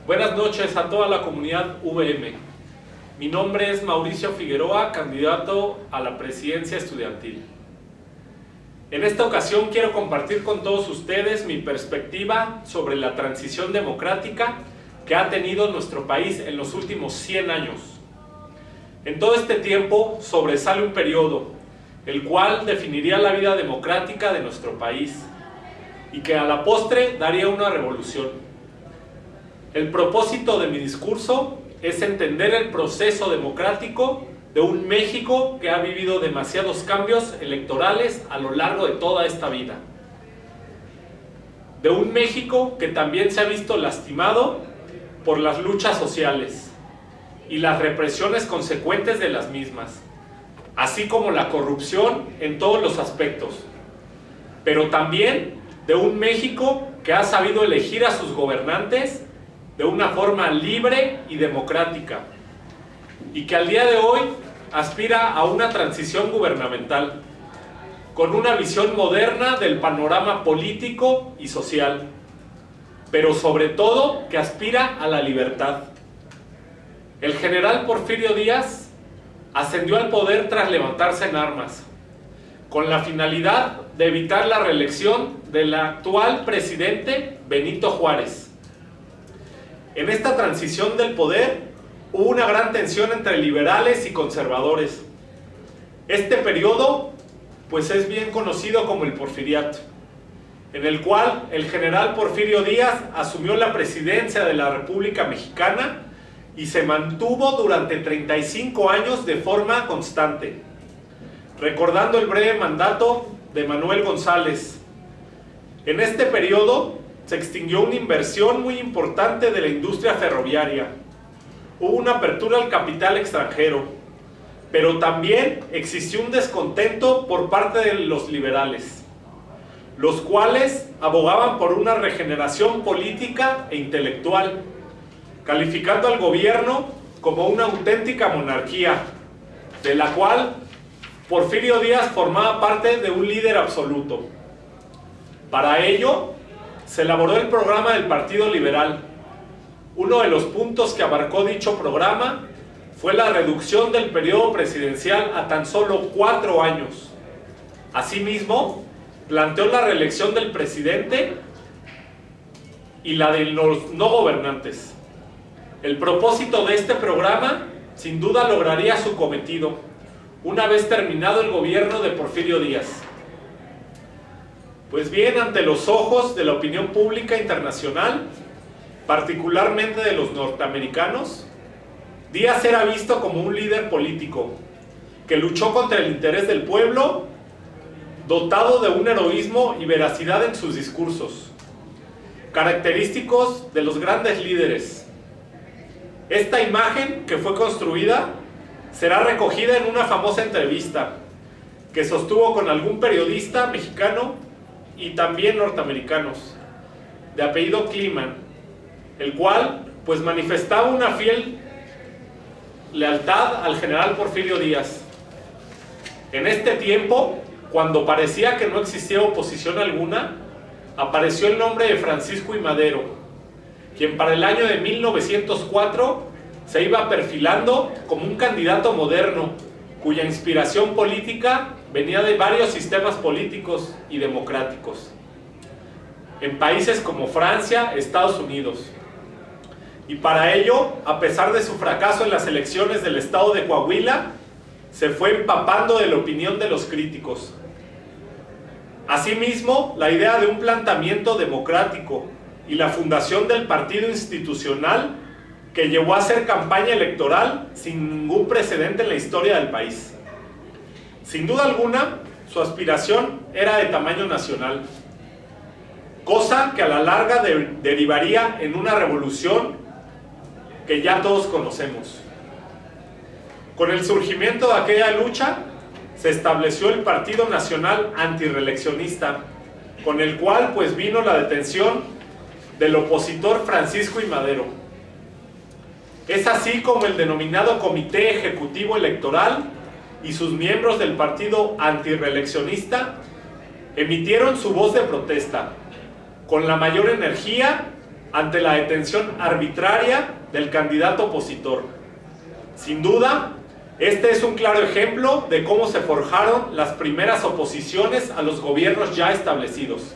Buenas noches a toda la comunidad VM. Mi nombre es Mauricio Figueroa, candidato a la presidencia estudiantil. En esta ocasión quiero compartir con todos ustedes mi perspectiva sobre la transición democrática que ha tenido nuestro país en los últimos 100 años. En todo este tiempo sobresale un periodo, el cual definiría la vida democrática de nuestro país y que a la postre daría una revolución. El propósito de mi discurso es entender el proceso democrático de un México que ha vivido demasiados cambios electorales a lo largo de toda esta vida. De un México que también se ha visto lastimado por las luchas sociales y las represiones consecuentes de las mismas, así como la corrupción en todos los aspectos. Pero también de un México que ha sabido elegir a sus gobernantes de una forma libre y democrática, y que al día de hoy aspira a una transición gubernamental, con una visión moderna del panorama político y social, pero sobre todo que aspira a la libertad. El general Porfirio Díaz ascendió al poder tras levantarse en armas, con la finalidad de evitar la reelección del actual presidente Benito Juárez. En esta transición del poder hubo una gran tensión entre liberales y conservadores. Este periodo pues es bien conocido como el Porfiriato, en el cual el general Porfirio Díaz asumió la presidencia de la República Mexicana y se mantuvo durante 35 años de forma constante, recordando el breve mandato de Manuel González. En este periodo se extinguió una inversión muy importante de la industria ferroviaria. Hubo una apertura al capital extranjero, pero también existió un descontento por parte de los liberales, los cuales abogaban por una regeneración política e intelectual, calificando al gobierno como una auténtica monarquía, de la cual Porfirio Díaz formaba parte de un líder absoluto. Para ello, se elaboró el programa del Partido Liberal. Uno de los puntos que abarcó dicho programa fue la reducción del periodo presidencial a tan solo 4 años. Asimismo, planteó la reelección del presidente y la de los no gobernantes. El propósito de este programa sin duda lograría su cometido una vez terminado el gobierno de Porfirio Díaz. Pues bien, ante los ojos de la opinión pública internacional, particularmente de los norteamericanos, Díaz era visto como un líder político que luchó contra el interés del pueblo, dotado de un heroísmo y veracidad en sus discursos, característicos de los grandes líderes. Esta imagen que fue construida será recogida en una famosa entrevista que sostuvo con algún periodista mexicano y también norteamericanos, de apellido Kliman, el cual pues manifestaba una fiel lealtad al general Porfirio Díaz. En este tiempo, cuando parecía que no existía oposición alguna, apareció el nombre de Francisco I. Madero, quien para el año de 1904 se iba perfilando como un candidato moderno, cuya inspiración política venía de varios sistemas políticos y democráticos, en países como Francia, Estados Unidos. Y para ello, a pesar de su fracaso en las elecciones del estado de Coahuila, se fue empapando de la opinión de los críticos. Asimismo, la idea de un planteamiento democrático y la fundación del partido institucional que llevó a hacer campaña electoral sin ningún precedente en la historia del país. Sin duda alguna, su aspiración era de tamaño nacional, cosa que a la larga derivaría en una revolución que ya todos conocemos. Con el surgimiento de aquella lucha, se estableció el Partido Nacional Antirreeleccionista, con el cual pues vino la detención del opositor Francisco I. Madero. Es así como el denominado Comité Ejecutivo Electoral y sus miembros del Partido Antirreeleccionista emitieron su voz de protesta, con la mayor energía ante la detención arbitraria del candidato opositor. Sin duda, este es un claro ejemplo de cómo se forjaron las primeras oposiciones a los gobiernos ya establecidos.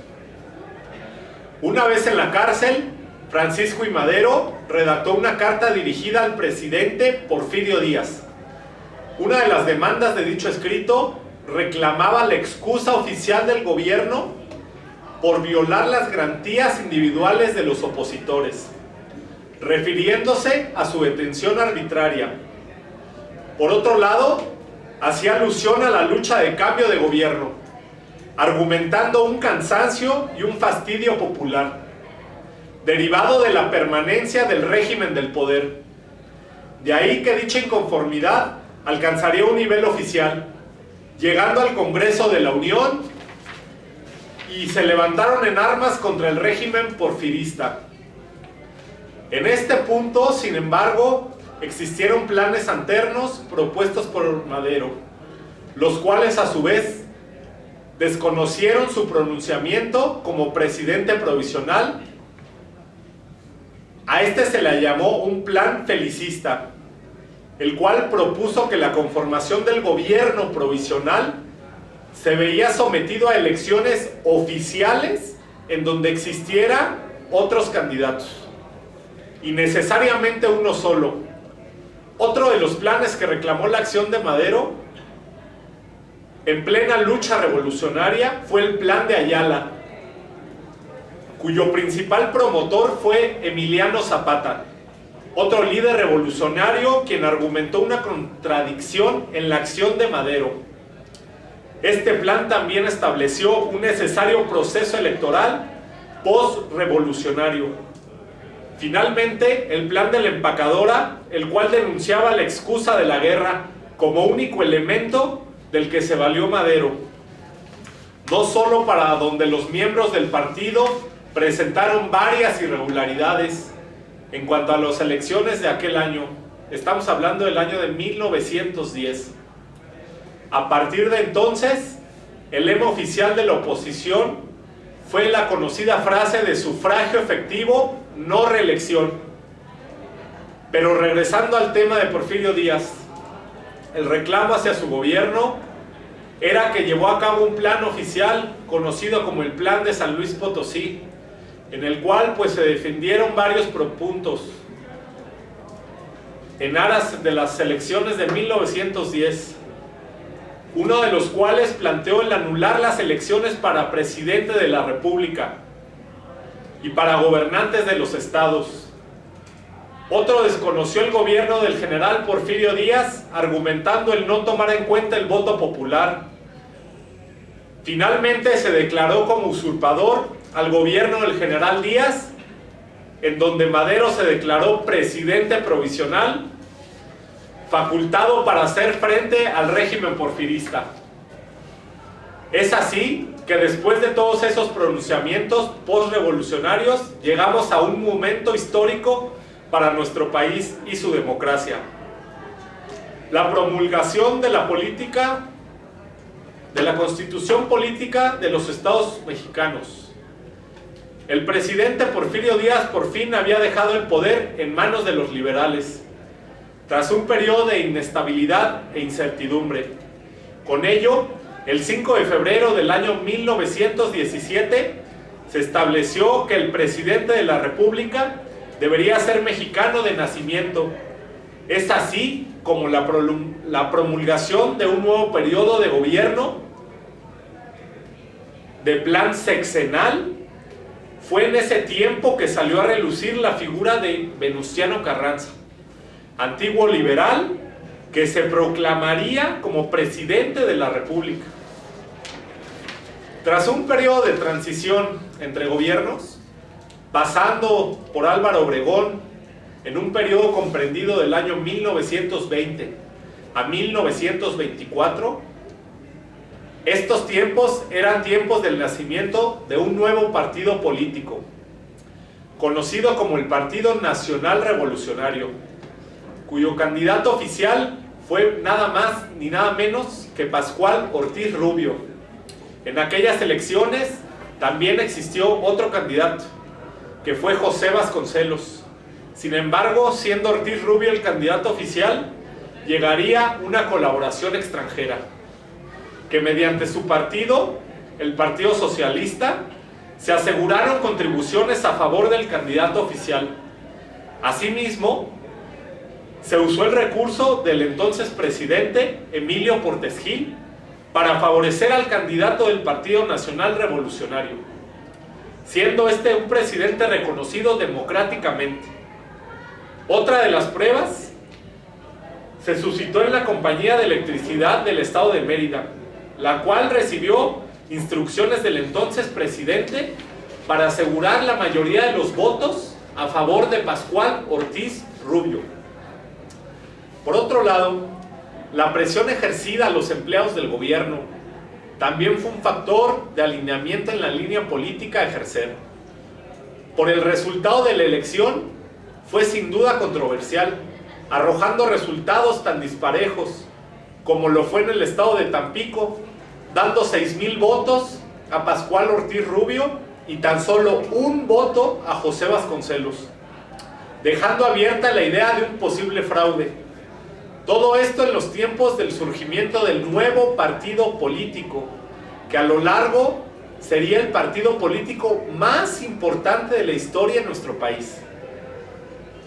Una vez en la cárcel, Francisco I. Madero redactó una carta dirigida al presidente Porfirio Díaz. Una de las demandas de dicho escrito reclamaba la excusa oficial del gobierno por violar las garantías individuales de los opositores, refiriéndose a su detención arbitraria. Por otro lado, hacía alusión a la lucha de cambio de gobierno, argumentando un cansancio y un fastidio popular, derivado de la permanencia del régimen del poder. De ahí que dicha inconformidad alcanzaría un nivel oficial, llegando al Congreso de la Unión, y se levantaron en armas contra el régimen porfirista. En este punto, sin embargo, existieron planes alternos propuestos por Madero, los cuales a su vez desconocieron su pronunciamiento como presidente provisional. A este se le llamó un plan felicista, el cual propuso que la conformación del gobierno provisional se veía sometido a elecciones oficiales en donde existieran otros candidatos, y necesariamente uno solo. Otro de los planes que reclamó la acción de Madero en plena lucha revolucionaria fue el Plan de Ayala, cuyo principal promotor fue Emiliano Zapata, otro líder revolucionario quien argumentó una contradicción en la acción de Madero. Este plan también estableció un necesario proceso electoral post-revolucionario. Finalmente, el plan de la empacadora, el cual denunciaba la excusa de la guerra como único elemento del que se valió Madero, no solo para donde los miembros del partido presentaron varias irregularidades en cuanto a las elecciones de aquel año. Estamos hablando del año de 1910. A partir de entonces, el lema oficial de la oposición fue la conocida frase de sufragio efectivo, no reelección. Pero regresando al tema de Porfirio Díaz, el reclamo hacia su gobierno era que llevó a cabo un plan oficial conocido como el Plan de San Luis Potosí, en el cual pues se defendieron varios puntos en aras de las elecciones de 1910, uno de los cuales planteó el anular las elecciones para presidente de la República y para gobernantes de los estados. Otro desconoció el gobierno del general Porfirio Díaz, argumentando el no tomar en cuenta el voto popular. Finalmente se declaró como usurpador al gobierno del general Díaz, en donde Madero se declaró presidente provisional, facultado para hacer frente al régimen porfirista. Es así que después de todos esos pronunciamientos postrevolucionarios, llegamos a un momento histórico para nuestro país y su democracia: la promulgación de la política, de la Constitución Política de los Estados Mexicanos. El presidente Porfirio Díaz por fin había dejado el poder en manos de los liberales, tras un periodo de inestabilidad e incertidumbre. Con ello, el 5 de febrero del año 1917, se estableció que el presidente de la República debería ser mexicano de nacimiento. Es así como la promulgación de un nuevo periodo de gobierno de plan sexenal. Fue en ese tiempo que salió a relucir la figura de Venustiano Carranza, antiguo liberal, que se proclamaría como presidente de la República. Tras un periodo de transición entre gobiernos, pasando por Álvaro Obregón, en un periodo comprendido del año 1920 a 1924, estos tiempos eran tiempos del nacimiento de un nuevo partido político, conocido como el Partido Nacional Revolucionario, cuyo candidato oficial fue nada más ni nada menos que Pascual Ortiz Rubio. En aquellas elecciones también existió otro candidato, que fue José Vasconcelos. Sin embargo, siendo Ortiz Rubio el candidato oficial, llegaría una colaboración extranjera, que mediante su partido, el Partido Socialista, se aseguraron contribuciones a favor del candidato oficial. Asimismo, se usó el recurso del entonces presidente Emilio Portes Gil para favorecer al candidato del Partido Nacional Revolucionario, siendo este un presidente reconocido democráticamente. Otra de las pruebas se suscitó en la Compañía de Electricidad del Estado de Mérida, la cual recibió instrucciones del entonces presidente para asegurar la mayoría de los votos a favor de Pascual Ortiz Rubio. Por otro lado, la presión ejercida a los empleados del gobierno también fue un factor de alineamiento en la línea política a ejercer. Por el resultado de la elección, fue sin duda controversial, arrojando resultados tan disparejos como lo fue en el estado de Tampico, dando 6,000 votos a Pascual Ortiz Rubio y tan solo un voto a José Vasconcelos, dejando abierta la idea de un posible fraude. Todo esto en los tiempos del surgimiento del nuevo partido político, que a lo largo sería el partido político más importante de la historia en nuestro país.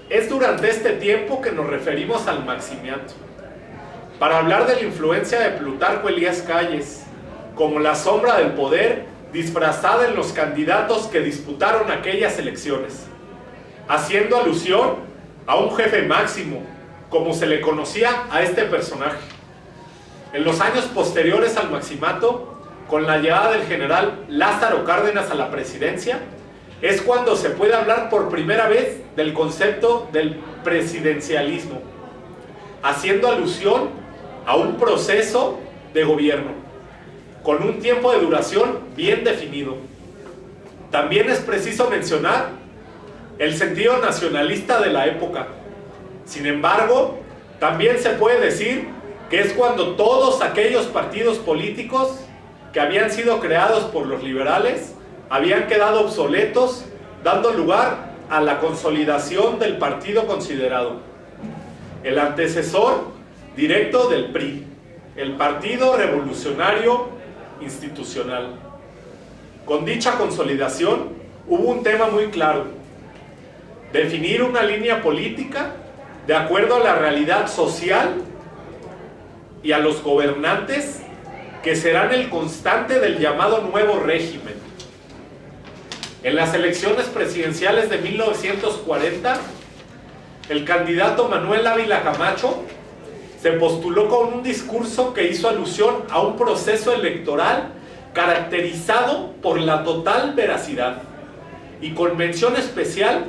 Es durante este tiempo que nos referimos al Maximiato, para hablar de la influencia de Plutarco Elías Calles, como la sombra del poder disfrazada en los candidatos que disputaron aquellas elecciones, haciendo alusión a un jefe máximo, como se le conocía a este personaje. En los años posteriores al Maximato, con la llegada del general Lázaro Cárdenas a la presidencia, es cuando se puede hablar por primera vez del concepto del presidencialismo, haciendo alusión a un proceso de gobierno con un tiempo de duración bien definido. También es preciso mencionar el sentido nacionalista de la época. Sin embargo, también se puede decir que es cuando todos aquellos partidos políticos que habían sido creados por los liberales habían quedado obsoletos, dando lugar a la consolidación del partido considerado el antecesor directo del PRI, el Partido Revolucionario Institucional. Con dicha consolidación hubo un tema muy claro: definir una línea política de acuerdo a la realidad social y a los gobernantes que serán el constante del llamado nuevo régimen. En las elecciones presidenciales de 1940, el candidato Manuel Ávila Camacho se postuló con un discurso que hizo alusión a un proceso electoral caracterizado por la total veracidad y con mención especial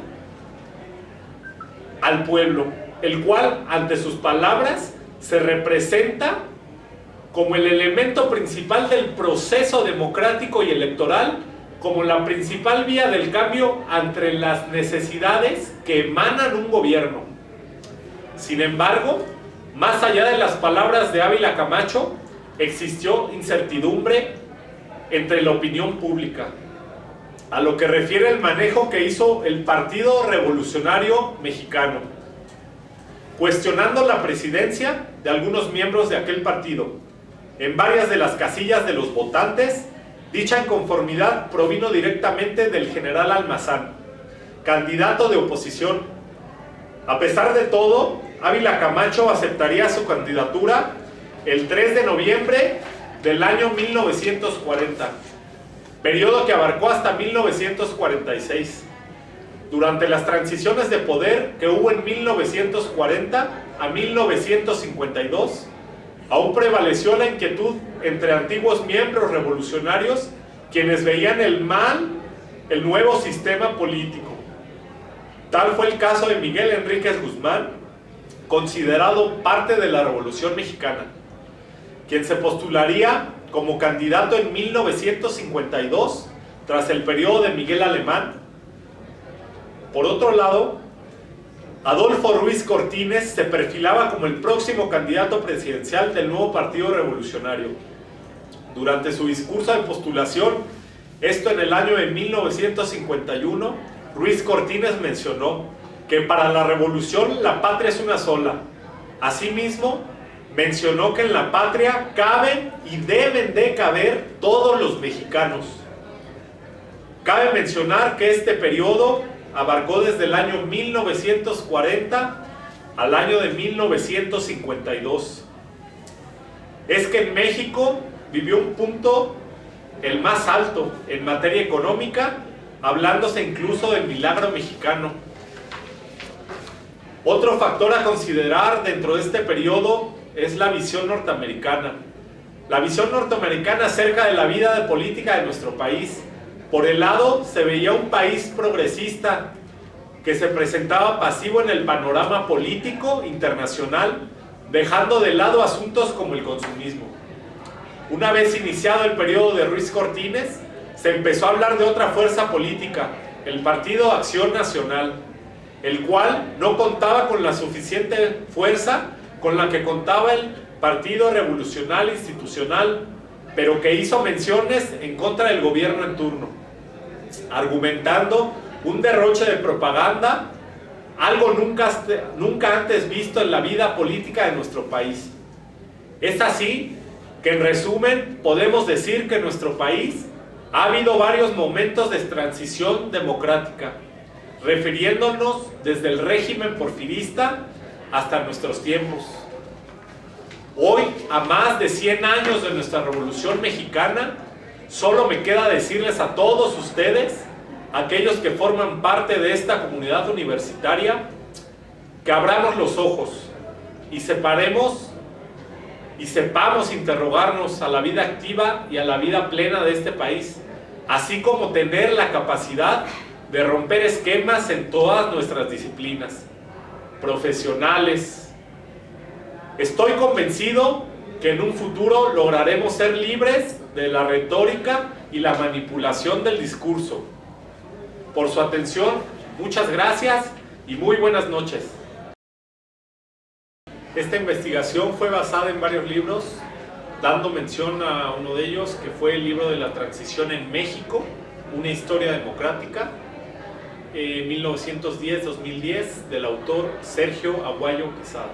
al pueblo, el cual, ante sus palabras, se representa como el elemento principal del proceso democrático y electoral, como la principal vía del cambio ante las necesidades que emanan un gobierno. Sin embargo, más allá de las palabras de Ávila Camacho, existió incertidumbre entre la opinión pública, a lo que refiere el manejo que hizo el Partido Revolucionario Mexicano, cuestionando la presidencia de algunos miembros de aquel partido. En varias de las casillas de los votantes, dicha inconformidad provino directamente del general Almazán, candidato de oposición. A pesar de todo, Ávila Camacho aceptaría su candidatura el 3 de noviembre del año 1940, periodo que abarcó hasta 1946. Durante las transiciones de poder que hubo en 1940 a 1952, aún prevaleció la inquietud entre antiguos miembros revolucionarios, quienes veían el mal el nuevo sistema político. Tal fue el caso de Miguel Enríquez Guzmán, considerado parte de la Revolución Mexicana, quien se postularía como candidato en 1952 tras el periodo de Miguel Alemán. Por otro lado, Adolfo Ruiz Cortines se perfilaba como el próximo candidato presidencial del nuevo Partido Revolucionario. Durante su discurso de postulación, esto en el año de 1951, Ruiz Cortines mencionó que para la revolución la patria es una sola. Asimismo, mencionó que en la patria caben y deben de caber todos los mexicanos. Cabe mencionar que este periodo abarcó desde el año 1940 al año de 1952. Es que en México vivió un punto, el más alto en materia económica, hablándose incluso del milagro mexicano. Otro factor a considerar dentro de este periodo es la visión norteamericana. La visión norteamericana acerca de la vida de política de nuestro país. Por el lado, se veía un país progresista que se presentaba pasivo en el panorama político internacional, dejando de lado asuntos como el consumismo. Una vez iniciado el periodo de Ruiz Cortines, se empezó a hablar de otra fuerza política, el Partido Acción Nacional, el cual no contaba con la suficiente fuerza con la que contaba el Partido Revolucionario Institucional, pero que hizo menciones en contra del gobierno en turno, argumentando un derroche de propaganda, algo nunca antes visto en la vida política de nuestro país. Es así que, en resumen, podemos decir que en nuestro país ha habido varios momentos de transición democrática, refiriéndonos desde el régimen porfirista hasta nuestros tiempos. Hoy, a más de 100 años de nuestra Revolución Mexicana, solo me queda decirles a todos ustedes, aquellos que forman parte de esta comunidad universitaria, que abramos los ojos y sepamos interrogarnos a la vida activa y a la vida plena de este país, así como tener la capacidad de romper esquemas en todas nuestras disciplinas profesionales. Estoy convencido que en un futuro lograremos ser libres de la retórica y la manipulación del discurso. Por su atención, muchas gracias y muy buenas noches. Esta investigación fue basada en varios libros, dando mención a uno de ellos, que fue el libro de la transición en México, una historia democrática, 1910-2010, del autor Sergio Aguayo Quesada.